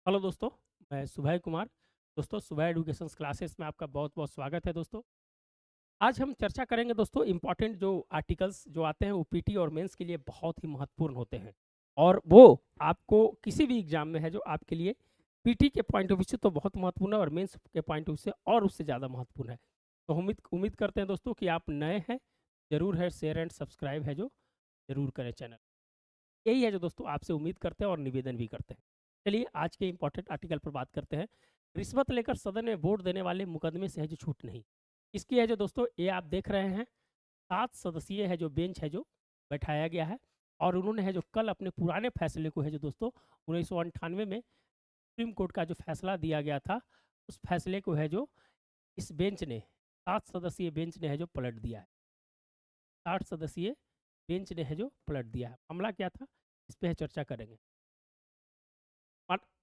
Hello दोस्तों, मैं सुभय कुमार। दोस्तों, सुभय एजुकेशंस क्लासेस में आपका बहुत-बहुत स्वागत है दोस्तों। आज हम चर्चा करेंगे दोस्तों इम्पोर्टेंट जो आर्टिकल्स जो आते हैं वो पीटी और मेंस के लिए बहुत ही महत्वपूर्ण होते हैं। और वो आपको किसी भी एग्ज़ाम में है जो आपके लिए पीटी के पॉइंट ऑफ व्यू से तो बहुत महत्वपूर्ण है और मेंस के पॉइंट ऑफ व्यू से और उससे ज़्यादा महत्वपूर्ण है। तो उम्मीद उम्मीद करते हैं दोस्तों कि आप नए हैं, ज़रूर है शेयर एंड सब्सक्राइब है जो ज़रूर करें चैनल। यही है जो दोस्तों आपसे उम्मीद करते हैं और निवेदन भी करते हैं। चलिए आज के इंपॉर्टेंट आर्टिकल पर बात करते हैं। रिश्वत लेकर सदन में वोट देने वाले मुकदमे से है जो छूट नहीं। इसकी है जो दोस्तों ये आप देख रहे हैं 7 सदस्यीय है जो बेंच है जो बैठाया गया है। और उन्होंने है जो कल अपने पुराने फैसले को है जो दोस्तों 1998 में सुप्रीम कोर्ट का जो फैसला दिया गया था, उस फैसले को है जो इस बेंच ने 7 सदस्यीय बेंच ने है जो पलट दिया है। 60 सदस्यीय बेंच ने है जो पलट दिया है। मामला क्या था, इस पर चर्चा करेंगे।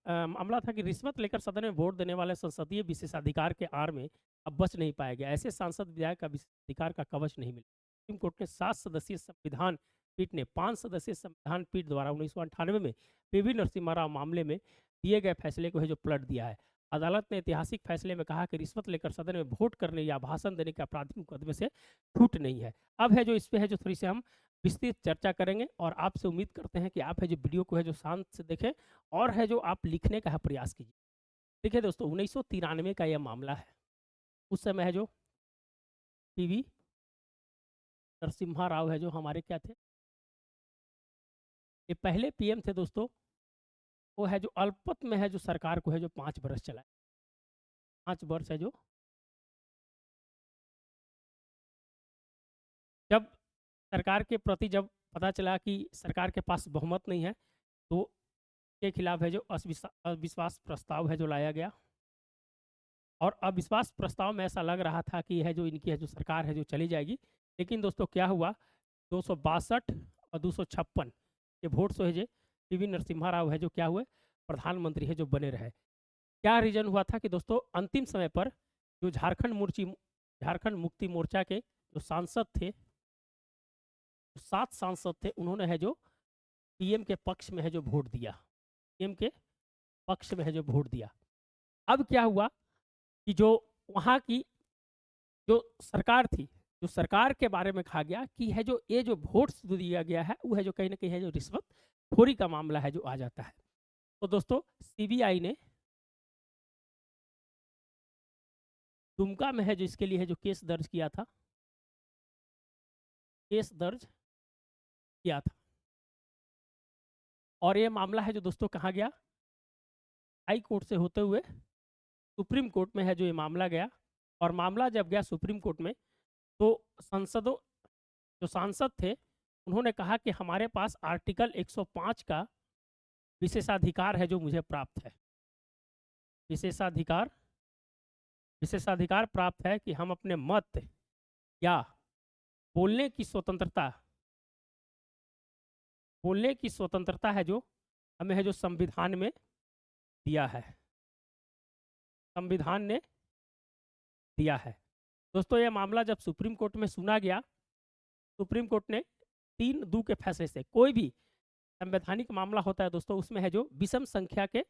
मामला था कि रिश्वत लेकर सदन में वोट देने वाले संसदीय विशेषाधिकार के आड़ में अब बच नहीं पाएगा। ऐसे सांसद विधायक का विशेषाधिकार का कवच नहीं मिला। सुप्रीम कोर्ट ने 7 सदस्यीय संविधान पीठ ने 5 सदस्यीय संविधान पीठ द्वारा 1998 में पीवी नरसिम्हा राव मामले में दिए गए फैसले को है जो पलट दिया है। अदालत ने ऐतिहासिक फैसले में कहा कि रिश्वत लेकर सदन में वोट करने या भाषण देने के आपराधिक मुकदमे से छूट नहीं है। अब है जो इस पे है जो थोड़ी सी हम विस्तृत चर्चा करेंगे और आपसे उम्मीद करते हैं कि आप है जो वीडियो को है जो शांत से देखें और है जो आप लिखने का प्रयास कीजिए। देखिए दोस्तों, 1993 का यह मामला है। उस समय है जो पीवी नरसिम्हा राव है जो हमारे क्या थे, ये पहले पीएम थे दोस्तों। वो है जो अल्पत में है जो सरकार को है जो 5 वर्ष चलाए। 5 वर्ष है जो जब सरकार के प्रति जब पता चला कि सरकार के पास बहुमत नहीं है, तो के खिलाफ है जो अविश्वास प्रस्ताव है जो लाया गया। और अविश्वास प्रस्ताव में ऐसा लग रहा था कि है जो इनकी है जो सरकार है जो चली जाएगी। लेकिन दोस्तों क्या हुआ, 262 और 256 के वोट से है पीवी नरसिम्हा राव है जो क्या हुए, प्रधानमंत्री है जो बने रहे। क्या रीजन हुआ था कि दोस्तों अंतिम समय पर जो झारखंड मुक्ति मोर्चा के जो सांसद थे, 7 सांसद थे, उन्होंने है जो पीएम के पक्ष में है जो वोट दिया। पीएम के पक्ष में है जो वोट दिया। अब क्या हुआ कि जो वहाँ की जो सरकार थी, जो सरकार के बारे में कहा गया कि है जो ये जो वोट्स दिया गया है वो है जो कहीं ना कहीं है जो रिश्वत खोरी का मामला है जो आ जाता है। तो दोस्तों सीबीआई ने दुमका में है जो इसके लिए है जो केस दर्ज किया था, केस दर्ज किया था। और ये मामला है जो दोस्तों कहाँ गया, हाई कोर्ट से होते हुए सुप्रीम कोर्ट में है जो ये मामला गया। और मामला जब गया सुप्रीम कोर्ट में, तो संसदों जो सांसद थे उन्होंने कहा कि हमारे पास आर्टिकल 105 का विशेषाधिकार है जो मुझे प्राप्त है। विशेषाधिकार विशेषाधिकार प्राप्त है कि हम अपने मत या बोलने की स्वतंत्रता बोलने की स्वतंत्रता है जो हमें है जो संविधान में दिया है, संविधान ने दिया है। दोस्तों ये मामला जब सुप्रीम कोर्ट में सुना गया, सुप्रीम कोर्ट ने 3-2 के फैसले से, कोई भी संवैधानिक मामला होता है दोस्तों उसमें है जो विषम संख्या के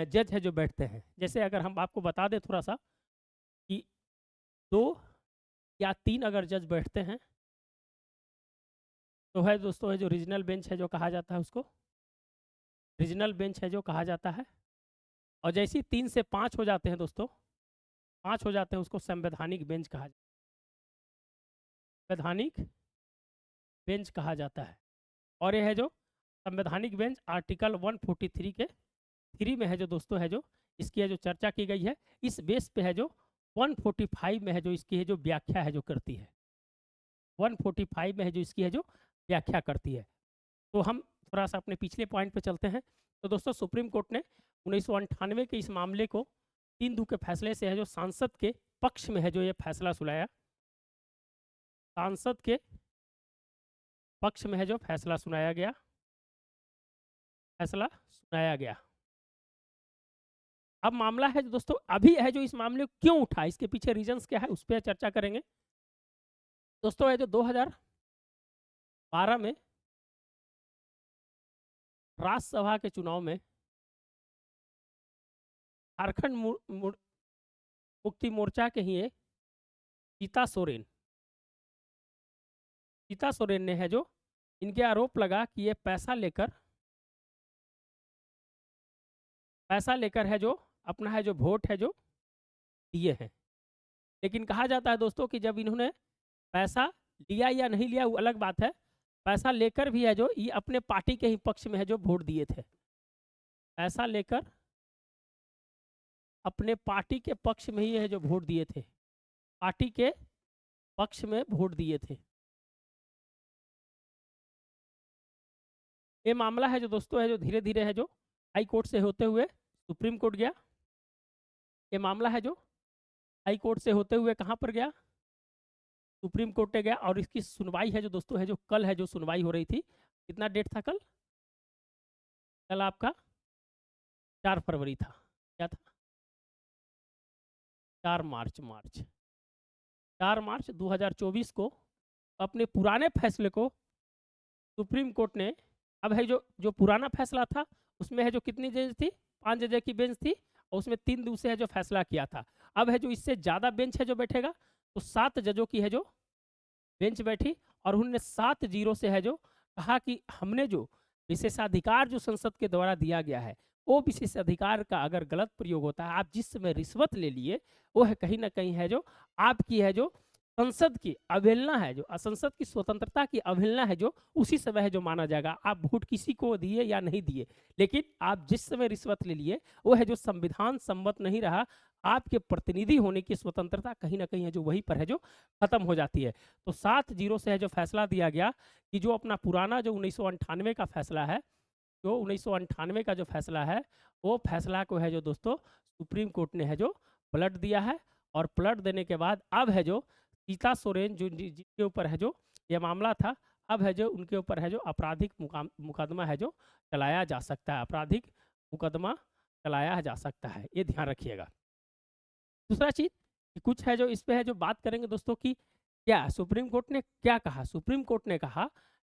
जज है जो बैठते हैं। जैसे अगर हम आपको बता दें थोड़ा सा कि 2 या 3 अगर जज बैठते हैं तो है दोस्तों है जो रीजनल बेंच है जो कहा जाता है, उसको रीजनल बेंच है जो कहा जाता है। और जैसे ही 3 से 5 हो जाते हैं दोस्तों, 5 हो जाते हैं, उसको संवैधानिक बेंच कहा संवैधानिक बेंच कहा जाता है। और यह है जो संवैधानिक बेंच आर्टिकल 143 के 3 में है जो दोस्तों है जो इसकी है जो चर्चा की गई है। इस बेस पे है जो 145 में है जो इसकी है जो व्याख्या है जो करती है। 145 में है जो इसकी है जो व्याख्या करती है। तो हम थोड़ा सा अपने पिछले पॉइंट पे चलते हैं। तो दोस्तों सुप्रीम कोर्ट ने 1998 के इस मामले को 3-2 के फैसले से है जो सांसद के पक्ष में है जो ये फैसला सुनाया। सांसद के पक्ष में है जो फैसला सुनाया गया, फैसला सुनाया गया। अब मामला है जो दोस्तों अभी है जो इस मामले को क्यों उठा, इसके पीछे रीजंस क्या है उस पर चर्चा करेंगे। दोस्तों है जो 2012 में राज्यसभा के चुनाव में झारखंड मुक्ति मोर्चा के ही चीता सोरेन, चीता सोरेन ने है जो इनके आरोप लगा कि ये पैसा लेकर है जो अपना है जो वोट है जो दिए हैं। लेकिन कहा जाता है दोस्तों कि जब इन्होंने पैसा लिया या नहीं लिया वो अलग बात है, पैसा लेकर भी है जो ये अपने पार्टी के ही पक्ष में है जो वोट दिए थे। पैसा लेकर अपने पार्टी के पक्ष में ही है जो वोट दिए थे, पार्टी के पक्ष में वोट दिए थे। ये मामला है जो दोस्तों है जो धीरे धीरे है जो हाई कोर्ट से होते हुए सुप्रीम कोर्ट गया। ये मामला है जो हाई कोर्ट से होते हुए कहाँ पर गया, सुप्रीम कोर्ट में गया। और इसकी सुनवाई है जो दोस्तों है जो कल है जो सुनवाई हो रही थी। कितना डेट था कल? कल आपका 4 फरवरी था। क्या था? 4 मार्च 2024 को अपने पुराने फैसले को सुप्रीम कोर्ट ने, अब है जो पुराना फैसला था उसमें है जो कितनी जज थी? 5 जज की बेंच थी और उसमें 3 दूसरे है जो फैसला किया था। अब है जो इससे ज़्यादा बेंच है जो बैठेगा तो 7 जजों की है जो बेंच बैठी और उन्होंने 7-0 से है जो कहा कि हमने जो विशेषाधिकार जो संसद के द्वारा दिया गया है वो विशेषाधिकार का अगर गलत प्रयोग होता है, आप जिस समय रिश्वत ले लिए वो है कहीं ना कहीं है जो आपकी है जो संसद की अवहेलना है, जो संसद की स्वतंत्रता की अवहेलना है जो उसी समय है जो माना जाएगा। आप वोट किसी को दिए या नहीं दिए, लेकिन आप जिस समय रिश्वत ले लिए वो है जो संविधान सम्मत नहीं रहा, आपके प्रतिनिधि होने की स्वतंत्रता कहीं ना कहीं है जो वहीं पर है जो खत्म हो जाती है। तो 7-0 से है जो फैसला दिया गया कि जो अपना पुराना जो 1998 का फैसला है, जो 1998 का जो फैसला है वो फैसला को है जो दोस्तों सुप्रीम कोर्ट ने है जो पलट दिया है। और पलट देने के बाद अब है जो चीता सोरेन जो जिनके ऊपर है जो ये मामला था, अब है जो उनके ऊपर है जो आपराधिक मुकदमा है जो चलाया जा सकता है, आपराधिक मुकदमा चलाया जा सकता है, ये ध्यान रखिएगा। दूसरा चीज कुछ है जो इस पे है जो बात करेंगे दोस्तों कि क्या सुप्रीम कोर्ट ने क्या कहा। सुप्रीम कोर्ट ने कहा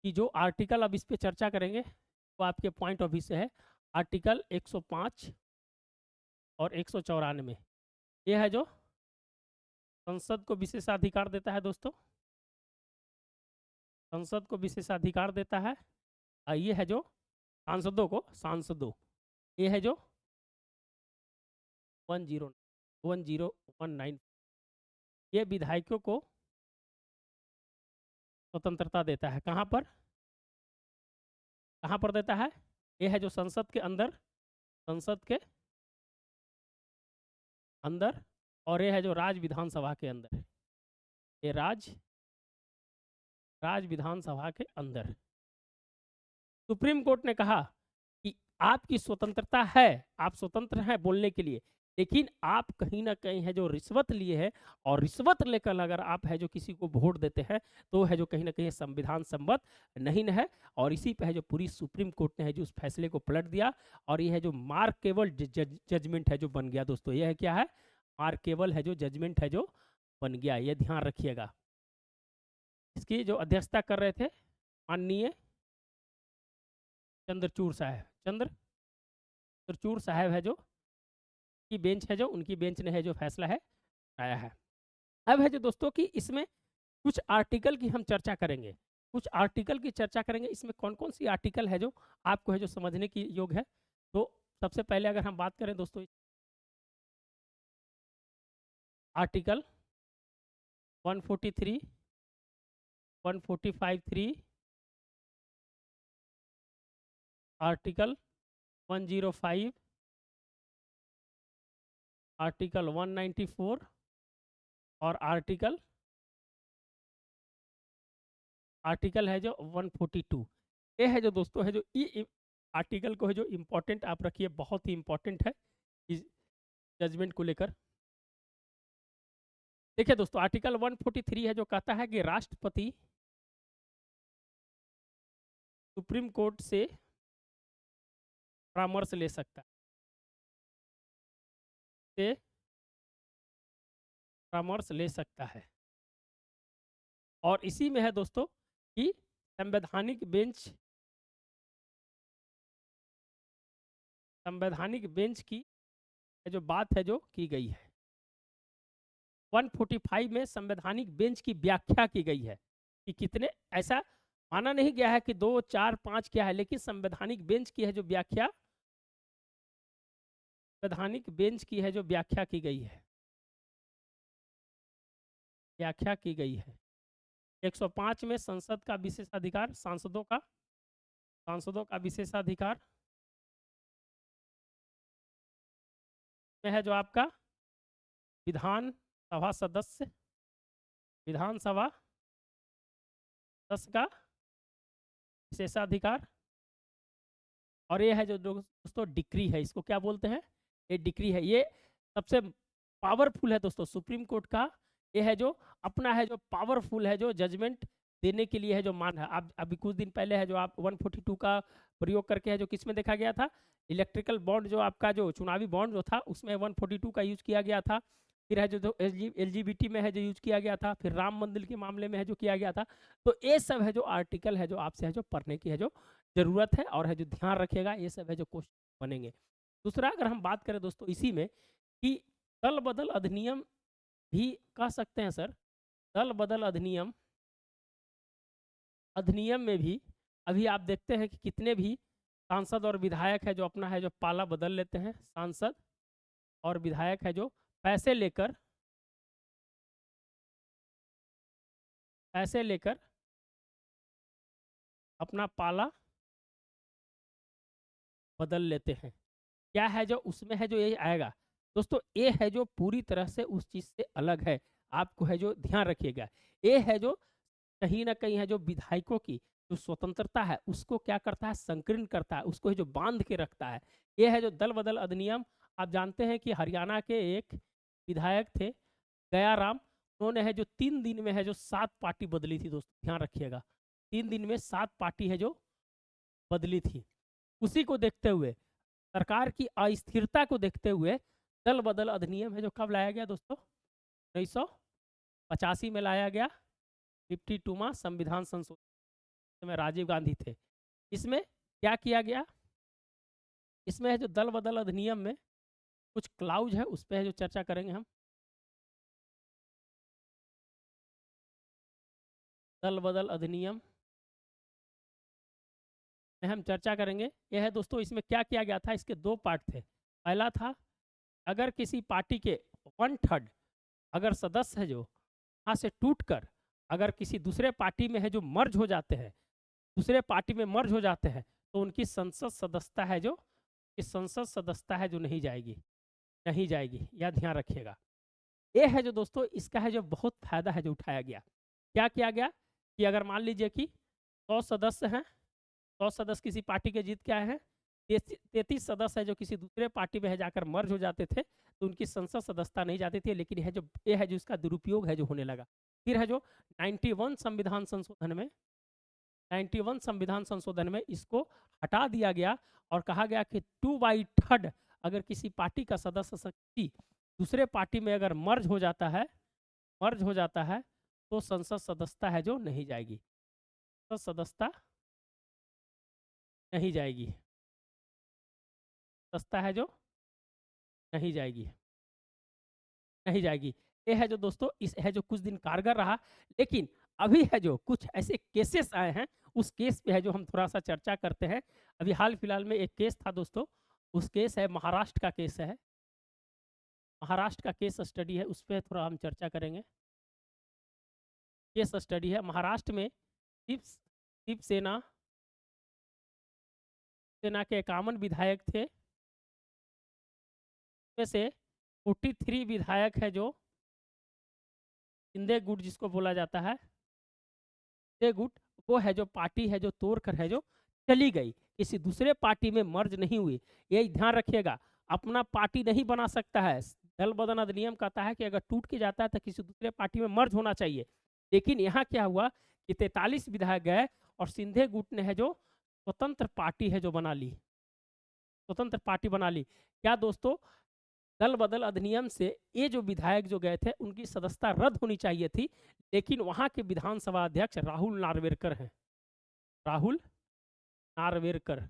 कि जो आर्टिकल, अब इस पे चर्चा करेंगे वो आपके पॉइंट ऑफ व्यू से है, आर्टिकल 105 और 194 ये है जो संसद को विशेषाधिकार देता है दोस्तों, संसद को विशेषाधिकार देता है। ये है जो सांसदों ये है जो 1019 ये विधायकों को स्वतंत्रता देता है। कहाँ पर देता है? ये है जो संसद के अंदर और ये है जो राज्य विधानसभा के अंदर, ये राज्य विधानसभा के अंदर। सुप्रीम कोर्ट ने कहा कि आपकी स्वतंत्रता है, आप स्वतंत्र हैं बोलने के लिए, लेकिन आप कहीं ना कहीं है जो रिश्वत लिए है और रिश्वत लेकर अगर आप है जो किसी को वोट देते हैं तो है जो कहीं ना कहीं संविधान सम्मत नहीं है। और इसी पे है जो पूरी सुप्रीम कोर्ट ने है जो उस फैसले को पलट दिया और ये है जो मार्केबल जजमेंट है जो बन गया दोस्तों। यह है क्या है? मार्केबल है जो जजमेंट है जो बन गया, ये ध्यान रखिएगा। इसकी जो अध्यक्षता कर रहे थे माननीय चंद्रचूड़ साहब है जो की बेंच है जो उनकी बेंच ने है जो फैसला है आया है। अब है जो दोस्तों कि इसमें कुछ आर्टिकल की हम चर्चा करेंगे, इसमें कौन कौन सी आर्टिकल है जो आपको है जो समझने की योग है। तो सबसे पहले अगर हम बात करें दोस्तों आर्टिकल 143, 145(3), आर्टिकल 105, आर्टिकल 194 और आर्टिकल है जो 142। ये है जो दोस्तों है जो ये आर्टिकल को है जो इम्पोर्टेंट आप रखिए, बहुत ही इम्पोर्टेंट है इस जजमेंट को लेकर। देखिए दोस्तों आर्टिकल 143 है जो कहता है कि राष्ट्रपति सुप्रीम कोर्ट से परामर्श ले सकता है, और इसी में है दोस्तों कि संवैधानिक बेंच की जो बात है जो की गई है। 145 में संवैधानिक बेंच की व्याख्या की गई है कि कितने, ऐसा माना नहीं गया है कि 2, 4, 5 क्या है, लेकिन संवैधानिक बेंच की है जो व्याख्या, संवैधानिक बेंच की है जो व्याख्या की गई है, व्याख्या की गई है। 105 में संसद का विशेषाधिकार, सांसदों का विशेषाधिकार में है जो आपका विधानसभा सदस्य, विधानसभा सदस्य का विशेषाधिकार। और ये है जो दोस्तों डिक्री है, इसको क्या बोलते हैं, ये डिक्री है। ये सबसे पावरफुल है दोस्तों, सुप्रीम कोर्ट का ये है जो अपना है जो पावरफुल है जो जजमेंट देने के लिए है जो मान है। अब अभी कुछ दिन पहले है जो आप 142 का प्रयोग करके है जो किस में देखा गया था, इलेक्ट्रिकल बॉन्ड जो आपका जो चुनावी बॉन्ड जो था उसमें 142 का यूज किया गया था। फिर है जो LGBT में है जो यूज किया गया था, फिर राम मंदिर के मामले में है जो किया गया था। तो ये सब है जो आर्टिकल है जो आपसे है जो पढ़ने की है जो जरूरत है, और है जो ध्यान रखेगा, ये सब है जो क्वेश्चन बनेंगे। दूसरा अगर हम बात करें दोस्तों इसी में कि दल बदल अधिनियम भी कह सकते हैं सर, दल बदल अधिनियम, अधिनियम में भी अभी आप देखते हैं कि कितने भी सांसद और विधायक है जो अपना है जो पाला बदल लेते हैं। सांसद और विधायक है जो पैसे लेकर अपना पाला बदल लेते हैं। क्या है जो उसमें है जो ये आएगा दोस्तों, ये है जो पूरी तरह से उस चीज से अलग है, आपको है जो ध्यान रखिएगा। ये है जो कहीं ना कहीं है जो विधायकों की जो स्वतंत्रता है उसको क्या करता है, संकीर्ण करता है, उसको है जो बांध के रखता है। ये है जो दल बदल अधिनियम। आप जानते हैं कि हरियाणा के एक विधायक थे गयाराम, उन्होंने है जो 3 दिन में है जो 7 पार्टी बदली थी दोस्तों, ध्यान रखिएगा, 3 दिन में 7 पार्टी है जो बदली थी। उसी को देखते हुए, सरकार की अस्थिरता को देखते हुए दल बदल अधिनियम है जो कब लाया गया दोस्तों, 1985 में लाया गया। 52वां संविधान संशोधन में राजीव गांधी थे। इसमें क्या किया गया, इसमें है जो दल बदल अधिनियम में कुछ क्लाउज है उस पर है जो चर्चा करेंगे हम। दल बदल अधिनियम में हम चर्चा करेंगे। यह है दोस्तों, इसमें क्या किया गया था, इसके 2 पार्ट थे। पहला था अगर किसी पार्टी के 1/3 अगर सदस्य है जो यहाँ से टूटकर अगर किसी दूसरे पार्टी में है जो मर्ज हो जाते हैं, दूसरे पार्टी में मर्ज हो जाते हैं, तो उनकी संसद सदस्यता है जो, इस संसद सदस्यता है जो नहीं जाएगी, नहीं जाएगी, यह ध्यान रखिएगा। ये है जो दोस्तों इसका है जो बहुत फायदा है जो उठाया गया। क्या किया गया कि अगर मान लीजिए कि 100 सदस्य हैं, 100 सदस्य किसी पार्टी के जीत के आए हैं, 33 सदस्य है जो किसी दूसरे पार्टी में है जाकर मर्ज हो जाते थे, तो उनकी संसद सदस्यता नहीं जाती थी। लेकिन ये है जो इसका दुरुपयोग है जो होने लगा। फिर है जो 91 संविधान संशोधन में, 91 संविधान संशोधन में इसको हटा दिया गया और कहा गया कि 2/3 अगर किसी पार्टी का सदस्य शक्ति दूसरे पार्टी में अगर मर्ज हो जाता है, मर्ज हो जाता है, तो संसद सदस्यता है जो नहीं जाएगी, संसद सदस्यता नहीं जाएगी, सदस्यता है जो नहीं जाएगी, नहीं जाएगी। ये है जो दोस्तों, इस है जो कुछ दिन कारगर रहा। लेकिन अभी है जो कुछ ऐसे केसेस आए हैं, उस केस पे है जो हम थोड़ा सा चर्चा करते हैं। अभी हाल फिलहाल में एक केस था दोस्तों, उस केस है महाराष्ट्र का केस है, महाराष्ट्र का केस स्टडी है, उस पर थोड़ा हम चर्चा करेंगे। केस स्टडी है महाराष्ट्र में, शिवसेना सेना के 51 विधायक थे, में से 43 विधायक है जो शिंदे गुट जिसको बोला जाता है, शिंदे गुट, वो है जो पार्टी है जो तोड़कर है जो चली गई, किसी दूसरे पार्टी में मर्ज नहीं हुई। यही ध्यान रखिएगा, अपना पार्टी नहीं बना सकता है। दल बदल अधिनियम कहता है कि अगर टूट के जाता है तो किसी दूसरे पार्टी में मर्ज होना चाहिए। लेकिन यहाँ क्या हुआ कि 43 विधायक गए और शिंदे गुट ने है जो स्वतंत्र पार्टी है जो बना ली, स्वतंत्र पार्टी बना ली। क्या दोस्तों, दल बदल अधिनियम से ये जो विधायक जो गए थे उनकी सदस्यता रद्द होनी चाहिए थी। लेकिन वहां के विधानसभा अध्यक्ष राहुल नार्वेकर हैं, राहुल नार्वेकर,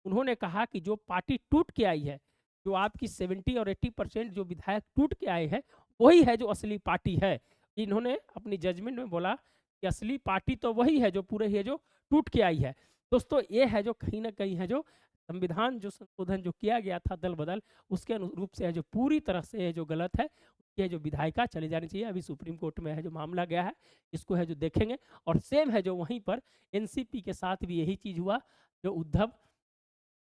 उन्होंने कहा कि जो पार्टी टूट के आई है, जो आपकी 70 और 80% जो विधायक टूट के आए हैं, वही है जो असली पार्टी है। इन्होंने अपनी जजमेंट में बोला कि असली पार्टी तो वही है जो पूरे है जो टूट के आई है। दोस्तों ये है जो कहीं न कहीं है जो संविधान जो संशोधन जो किया गया था दल-बदल, उसके अनुरूप से है जो पूरी तरह से है जो गलत है। ये जो विधायिका चली जानी चाहिए। अभी सुप्रीम कोर्ट में है जो मामला गया है, इसको है जो देखेंगे। और सेम है जो वहीं पर एनसीपी के साथ भी यही चीज़ हुआ, जो उद्धव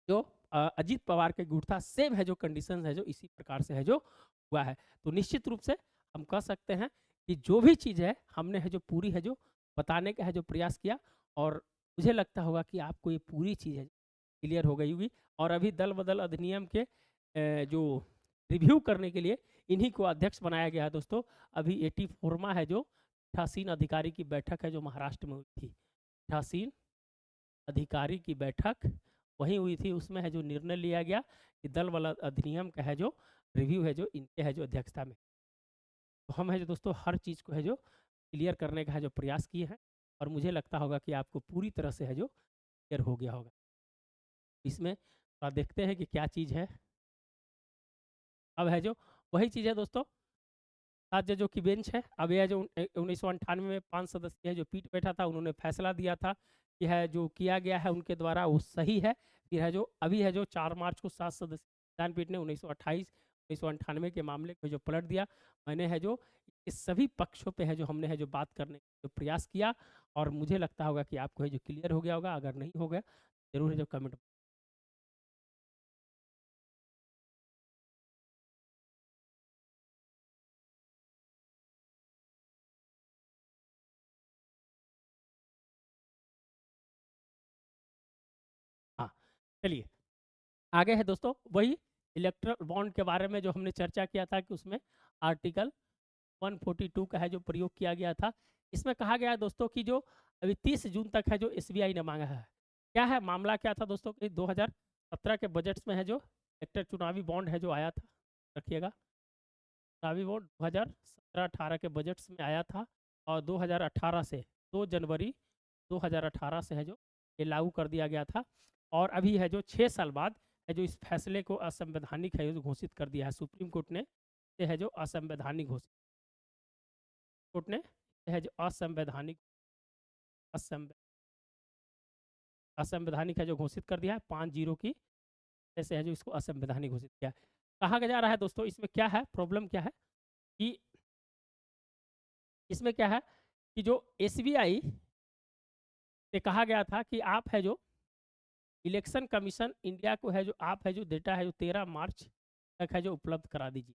जो अजीत पवार के गुट था, सेम है जो कंडीशन है जो इसी प्रकार से है जो हुआ है। तो निश्चित रूप से हम कह सकते हैं कि जो भी चीज़ है हमने है जो पूरी है जो बताने का है जो प्रयास किया, और मुझे लगता होगा कि आपको ये पूरी चीज़ है क्लियर हो गई होगी। और अभी दल बदल अधिनियम के जो रिव्यू करने के लिए इन्हीं को अध्यक्ष बनाया गया है दोस्तों। अभी 84वां है जो पीठासीन अधिकारी की बैठक है जो महाराष्ट्र में हुई थी। पीठासीन अधिकारी की बैठक वहीं हुई थी, उसमें है जो निर्णय लिया गया कि दल वाला अधिनियम का है जो रिव्यू है जो इनके है जो अध्यक्षता में। तो हम है जो दोस्तों हर चीज़ को है जो क्लियर करने का है जो प्रयास किए हैं, और मुझे लगता होगा कि आपको पूरी तरह से है जो क्लियर हो गया होगा। इसमें देखते हैं कि क्या चीज़ है। अब है जो वही चीज़ है दोस्तों, 7 जजों की बेंच है। अब यह जो 1998 में 5 सदस्यीय जो पीठ बैठा था, उन्होंने फैसला दिया था कि है जो किया गया है उनके द्वारा वो सही है। फिर है जो अभी है जो 4 मार्च को 7 सदस्यीय संविधान पीठ ने 1998 के मामले को जो पलट दिया। मैंने है जो इस सभी पक्षों पे है जो हमने है जो बात करने का जो प्रयास किया, और मुझे लगता होगा कि आपको है जो क्लियर हो गया होगा। अगर नहीं हो गया, ज़रूर है जो कमेंट। हाँ, चलिए आगे है दोस्तों वही इलेक्ट्रल बॉन्ड के बारे में जो हमने चर्चा किया था कि उसमें आर्टिकल 142 का है जो प्रयोग किया गया था। इसमें कहा गया है दोस्तों कि जो अभी 30 जून तक है जो एसबीआई ने मांगा है। क्या है मामला, क्या था दोस्तों कि 2017 के बजट्स में है जो इलेक्ट्रल चुनावी बॉन्ड है जो आया था, रखिएगा चुनावी बॉन्ड 2017-18 के बजट्स में आया था, और 2018 से 2 जनवरी 2018 से है जो ये लागू कर दिया गया था। और अभी है जो 6 साल बाद है जो इस फैसले को असंवैधानिक है जो घोषित कर दिया है सुप्रीम कोर्ट ने। ये है जो असंवैधानिक घोषित, कोर्ट ने है जो असंवैधानिक असंवै असंवैधानिक है जो घोषित कर दिया है। 5-0 की ऐसे है जो इसको असंवैधानिक घोषित किया है। कहा जा रहा है दोस्तों, इसमें क्या है प्रॉब्लम, क्या है कि इसमें क्या है कि जो एसबीआई से कहा गया था कि आप है जो इलेक्शन कमीशन इंडिया को है जो आप है जो डेटा है जो 13 मार्च तक है जो उपलब्ध करा दीजिए।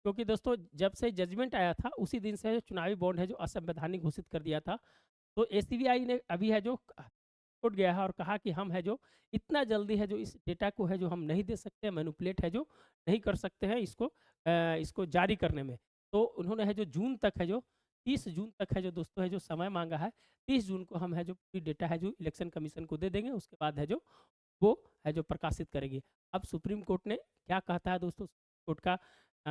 क्योंकि दोस्तों जब से जजमेंट आया था उसी दिन से चुनावी बॉन्ड है जो असंवैधानिक घोषित कर दिया था। तो एसीबीआई ने अभी है जो कोर्ट गया है और कहा कि हम है जो इतना जल्दी है जो इस डेटा को है जो हम नहीं दे सकते, मैनिपुलेट है जो नहीं कर सकते हैं इसको इसको जारी करने में। तो उन्होंने है जो जून तक है जो 30 जून तक है जो दोस्तों है जो समय मांगा है। 30 जून को हम है जो पूरी डेटा है जो इलेक्शन कमीशन को दे देंगे, उसके बाद है जो वो है जो प्रकाशित करेगी। अब सुप्रीम कोर्ट ने क्या कहता है दोस्तों, कोर्ट का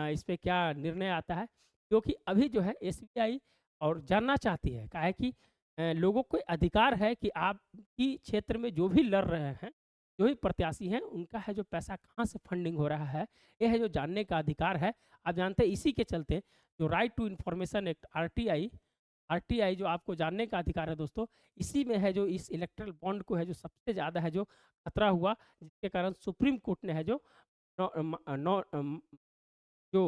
इस पे क्या निर्णय आता है, क्योंकि अभी जो है एसबीआई और जानना चाहती है, कहा है कि लोगों को अधिकार है कि आपकी क्षेत्र में जो भी लड़ रहे हैं, जो भी प्रत्याशी हैं, उनका है जो पैसा कहाँ से फंडिंग हो रहा है, ये है जो जानने का अधिकार है। आप जानते हैं इसी के चलते जो right to information act RTI, RTI जो आपको जानने का अधिकार है दोस्तों, इसी में है जो इस इलेक्ट्रल बॉन्ड को है जो सबसे ज़्यादा है जो खतरा हुआ, जिसके कारण सुप्रीम कोर्ट ने है जो नौ, नौ, जो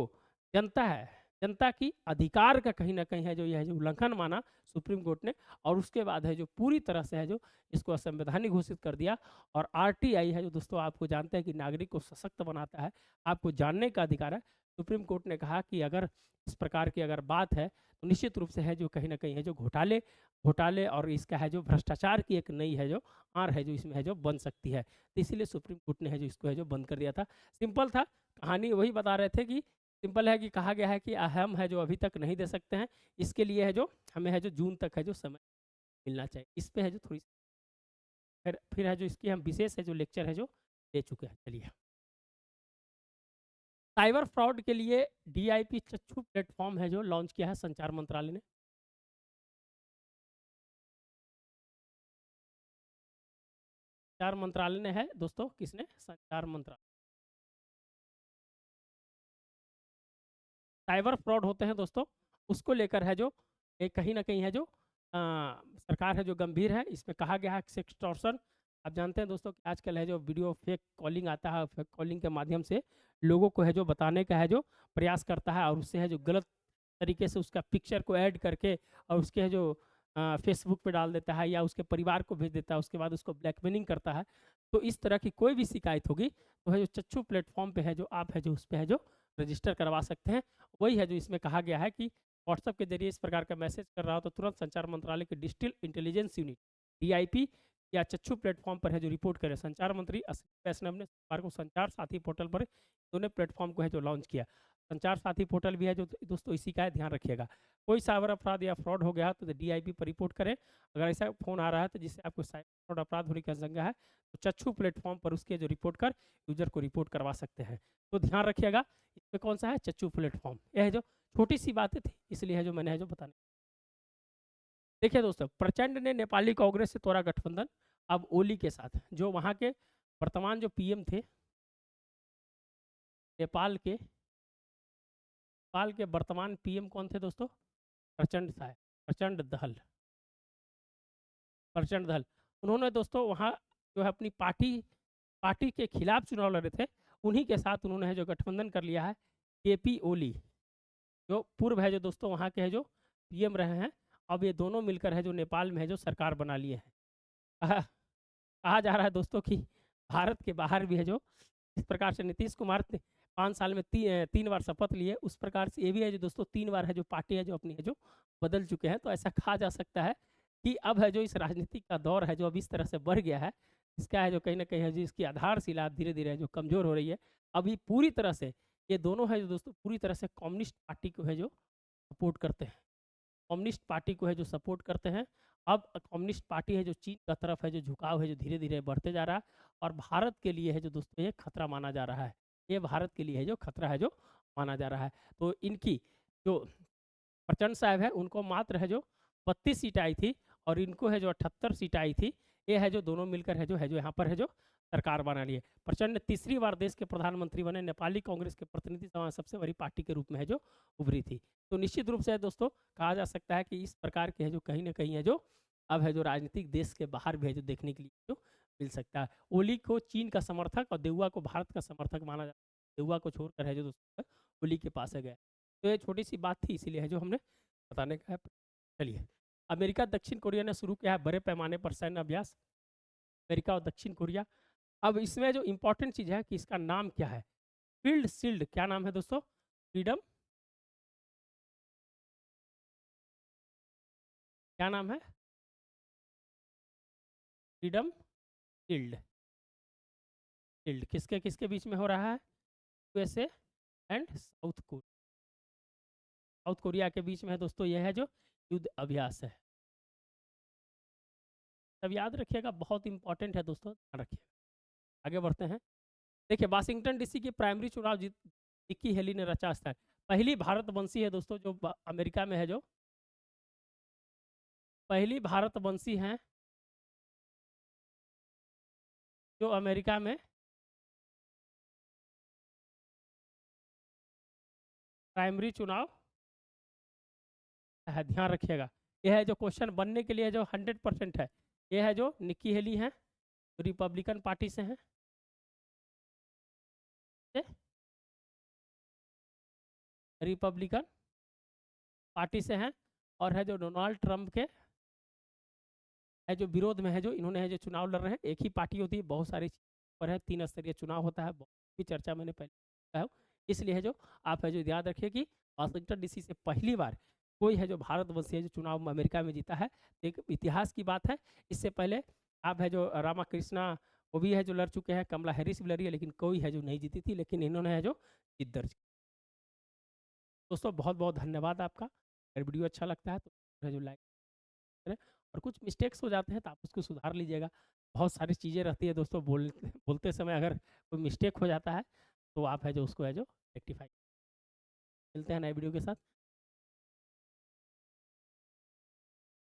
जनता है, जनता की अधिकार का कहीं न कहीं है जो यह जो उल्लंघन माना सुप्रीम कोर्ट ने, और उसके बाद है जो पूरी तरह से है जो इसको असंवैधानिक घोषित कर दिया। और आरटीआई है जो दोस्तों आपको जानते हैं कि नागरिक को सशक्त बनाता है, आपको जानने का अधिकार है। सुप्रीम कोर्ट ने कहा कि अगर इस प्रकार की अगर बात है तो निश्चित रूप से है जो कहीं न कहीं है जो घोटाले घोटाले और इसका है जो भ्रष्टाचार की एक नई है जो आड़ है जो इसमें है जो बन सकती है। तो इसीलिए सुप्रीम कोर्ट ने है जो इसको है जो बंद कर दिया था। सिंपल था, कहानी वही बता रहे थे कि सिंपल है कि कहा गया है कि हम है जो अभी तक नहीं दे सकते हैं, इसके लिए है जो हमें है जो जून तक है जो समय मिलना चाहिए। इस पे है जो थोड़ी फिर है जो इसकी हम विशेष है जो लेक्चर है जो दे चुके हैं। चलिए, साइबर फ्रॉड के लिए डीआईपी चक्षु प्लेटफॉर्म है जो लॉन्च किया है संचार मंत्रालय ने। संचार मंत्रालय ने है दोस्तों, किसने? संचार मंत्रालय। साइबर फ्रॉड होते हैं दोस्तों, उसको लेकर है जो एक कहीं न कहीं है जो सरकार है जो गंभीर है। इसमें कहा गया है कि सेक्सटॉर्शन, आप जानते हैं दोस्तों कि आजकल है जो वीडियो फेक कॉलिंग आता है, फेक कॉलिंग के माध्यम से लोगों को है जो बताने का है जो प्रयास करता है और उससे है जो गलत तरीके से उसका पिक्चर को ऐड करके और उसके है जो फेसबुक पे डाल देता है या उसके परिवार को भेज देता है, उसके बाद उसको ब्लैकमेलिंग करता है। तो इस तरह की कोई भी शिकायत होगी तो है जो चच्चू प्लेटफॉर्म पे है जो आप है जो उस पे है जो रजिस्टर करवा सकते हैं। वही है जो इसमें कहा गया है कि व्हाट्सएप के जरिए इस प्रकार का मैसेज कर रहा हो तो तुरंत संचार मंत्रालय के डिजिटल इंटेलिजेंस यूनिट डीआईपी या चच्चू प्लेटफॉर्म पर है जो रिपोर्ट करे। संचार मंत्री अश्विनी वैष्णव ने सोमवार को संचार साथी पोर्टल पर दोनों प्लेटफॉर्म को है जो लॉन्च किया। संचार साथी पोर्टल भी है जो दोस्तों इसी का है, ध्यान रखिएगा। कोई साइबर अपराध या फ्रॉड हो गया तो डीआईपी पर रिपोर्ट करें। अगर ऐसा फ़ोन आ रहा है तो जिससे आपको साइबर फ्रॉड अपराध होने की आशंका है तो चच्चू प्लेटफॉर्म पर उसके जो रिपोर्ट कर यूजर को रिपोर्ट करवा सकते हैं। तो ध्यान रखिएगा, इसमें कौन सा है, चच्चू प्लेटफॉर्म। यह है जो छोटी सी बातें थी इसलिए है जो मैंने है जो बताने। देखिए दोस्तों, प्रचंड ने नेपाली कांग्रेस से तोड़ा गठबंधन, अब ओली के साथ। जो वहाँ के वर्तमान जो पीएम थे नेपाल के, नेपाल के वर्तमान पीएम कौन थे दोस्तों, प्रचंड साहब, प्रचंड दहल, प्रचंड दहल। उन्होंने दोस्तों वहाँ जो है अपनी पार्टी पार्टी के खिलाफ चुनाव लड़े थे, उन्हीं के साथ उन्होंने है जो गठबंधन कर लिया है। केपी ओली जो पूर्व है जो दोस्तों वहाँ के है जो पीएम रहे हैं, अब ये दोनों मिलकर है जो नेपाल में है जो सरकार बना लिए हैं। कहा जा रहा है दोस्तों कि भारत के बाहर भी है जो इस प्रकार से नीतीश कुमार 5 साल में 3 बार शपथ लिए, उस प्रकार से ये भी है जो दोस्तों 3 बार है जो पार्टी है जो अपनी है जो बदल चुके हैं। तो ऐसा कहा जा सकता है कि अब है जो इस राजनीति का दौर है जो अब इस तरह से बढ़ गया है, इसका है जो कहीं ना कहीं है जो इसकी आधारशिला धीरे धीरे जो कमजोर हो रही है। अभी पूरी तरह से ये दोनों है जो दोस्तों पूरी तरह से कम्युनिस्ट पार्टी को है जो सपोर्ट करते हैं, कम्युनिस्ट पार्टी को है जो सपोर्ट करते हैं। अब कम्युनिस्ट पार्टी है जो चीन का तरफ है जो झुकाव है जो धीरे धीरे बढ़ते जा रहा है और भारत के लिए है जो दोस्तों ये खतरा माना जा रहा है, ये भारत के लिए है जो खतरा है जो माना जा रहा है। तो इनकी जो प्रचंड साहब है उनको मात्र है जो 32 सीट आई थी और इनको है जो 78 सीट आई थी। ये है जो दोनों मिलकर है जो यहाँ पर है जो सरकार बना लिए। प्रचंड तीसरी बार देश के प्रधानमंत्री बने, नेपाली कांग्रेस के प्रतिनिधि सभा सबसे बड़ी पार्टी के रूप में है जो उभरी थी। तो निश्चित रूप से दोस्तों कहा जा सकता है कि इस प्रकार के है जो कहीं ना कहीं है जो अब है जो राजनीतिक देश के बाहर भी है जो देखने के लिए जो मिल सकता है। ओली को चीन का समर्थक और देउआ को भारत का समर्थक माना जाता है। देउआ को छोड़कर है जो दोस्तों ओली के पास है गया। तो ये छोटी सी बात थी इसीलिए है जो हमने बताने का है। चलिए, अमेरिका दक्षिण कोरिया ने शुरू किया है बड़े पैमाने पर सैन्य अभ्यास, अमेरिका और दक्षिण कोरिया। अब इसमें जो इंपॉर्टेंट चीज़ है कि इसका नाम क्या है, फील्ड शील्ड, क्या नाम है दोस्तों, फ्रीडम, क्या नाम है, फ्रीडम शील्ड। शील्ड किसके किसके बीच में हो रहा है, USA and south Korea, south Korea के बीच में है दोस्तों यह है जो युद्ध अभ्यास है। तब याद रखिएगा, बहुत इंपॉर्टेंट है दोस्तों, ध्यान रखिएगा। आगे बढ़ते हैं। देखिए, वाशिंगटन डीसी के प्राइमरी चुनाव जीत निक्की हेली ने रचा स्थान। पहली भारतवंशी है दोस्तों जो अमेरिका में है जो पहली भारतवंशी हैं जो अमेरिका में प्राइमरी चुनाव है। ध्यान रखिएगा, यह है जो क्वेश्चन बनने के लिए जो 100% है। यह है जो निक्की हेली हैं, रिपब्लिकन पार्टी से हैं, रिपब्लिकन पार्टी से हैं और है जो डोनाल्ड ट्रंप के है जो विरोध में है जो इन्होंने है जो चुनाव लड़ रहे हैं। एक ही पार्टी होती है, बहुत सारी पर है, 3 स्तरीय चुनाव होता है, बहुत भी चर्चा मैंने पहले किया है। इसलिए है जो आप है जो याद रखिए कि वाशिंगटन डीसी से पहली बार कोई है जो भारतवंशी है जो चुनाव अमेरिका में जीता है, एक इतिहास की बात है। इससे पहले आप है जो रामाकृष्णा वो भी है जो लड़ चुके हैं, कमला हैरिस भी लड़ी है, लेकिन कोई है जो नहीं जीती थी, लेकिन इन्होंने है जो जीत दर्ज। दोस्तों बहुत बहुत धन्यवाद आपका। अगर वीडियो अच्छा लगता है तो है जो लाइक करें और कुछ मिस्टेक्स हो जाते हैं तो आप उसको सुधार लीजिएगा। बहुत सारी चीज़ें रहती है दोस्तों, बोलते समय अगर कोई मिस्टेक हो जाता है तो आप है जो उसको है जो रेक्टिफाई। मिलते हैं नए वीडियो के साथ।